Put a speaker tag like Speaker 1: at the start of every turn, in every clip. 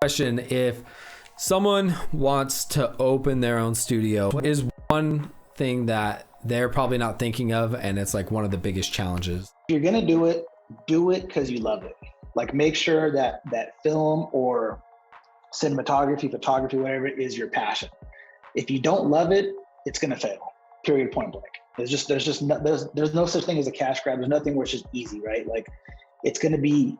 Speaker 1: question. If someone wants to open their own studio, what is one thing that they're probably not thinking of, and it's like one of the biggest challenges?
Speaker 2: If you're gonna do it because you love it. Like, make sure that film or cinematography, photography, whatever it is, your passion. If you don't love it, it's gonna fail. Period. Point blank. There's no such thing as a cash grab. There's nothing where it's just easy, right? Like, it's gonna be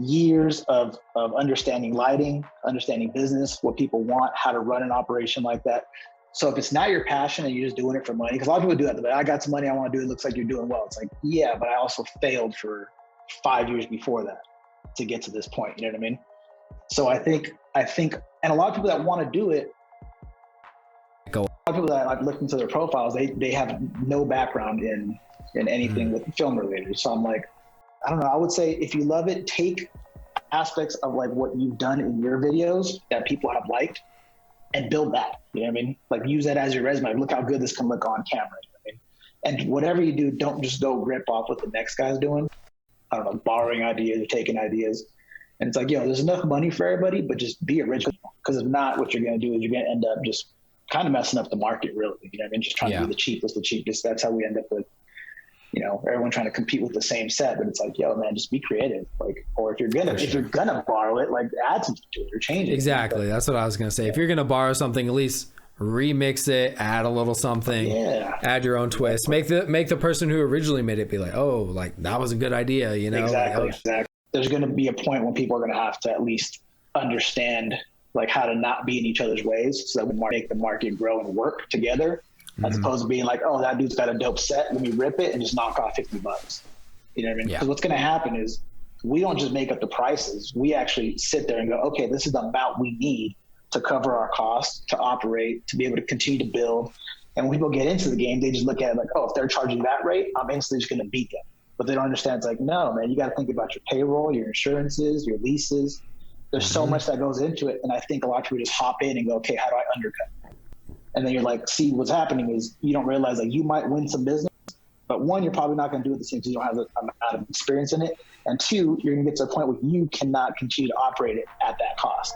Speaker 2: years of understanding lighting, understanding business, what people want, how to run an operation like that. So if it's not your passion and you're just doing it for money, because a lot of people do that, but I got some money, I want to do it, looks like you're doing well. It's like, yeah, but I also failed for 5 years before that to get to this point. You know what I mean? So I think, and a lot of people that want to do it, a lot of people that I've looked into their profiles, they have no background in anything with film related. So I'm like, I don't know. I would say if you love it, take aspects of like what you've done in your videos that people have liked and build that. You know what I mean? Like, use that as your resume. Look how good this can look on camera. You know what I mean? And whatever you do, don't just go rip off what the next guy's doing. I don't know, borrowing ideas or taking ideas. And it's like, there's enough money for everybody, but just be original. Because if not, what you're going to do is you're going to end up just kind of messing up the market, really. You know what I mean? Just trying to be the cheapest. That's how we end up with, everyone trying to compete with the same set. But it's like, man, just be creative. Like, or if you're gonna borrow it, like, add something to it or change it.
Speaker 1: Exactly. That's what I was gonna say. If you're gonna borrow something, at least remix it, add a little something, add your own twist. Make the person who originally made it be like, oh, like, that was a good idea,
Speaker 2: Exactly.
Speaker 1: Like,
Speaker 2: Exactly. There's gonna be a point when people are gonna have to at least understand like how to not be in each other's ways, so that we make the market grow and work together. As opposed to being like, oh, that dude's got a dope set, let me rip it and just knock off $50. You know what I mean? Because what's going to happen is we don't just make up the prices. We actually sit there and go, okay, this is the amount we need to cover our costs, to operate, to be able to continue to build. And when people get into the game, they just look at it like, oh, if they're charging that rate, I'm instantly just going to beat them. But they don't understand. It's like, no, man, you got to think about your payroll, your insurances, your leases. There's so much that goes into it. And I think a lot of people just hop in and go, okay, how do I undercut? And then you're like, see, what's happening is you don't realize like you might win some business, but one, you're probably not going to do it the same because you don't have the amount of experience in it. And two, you're going to get to a point where you cannot continue to operate it at that cost.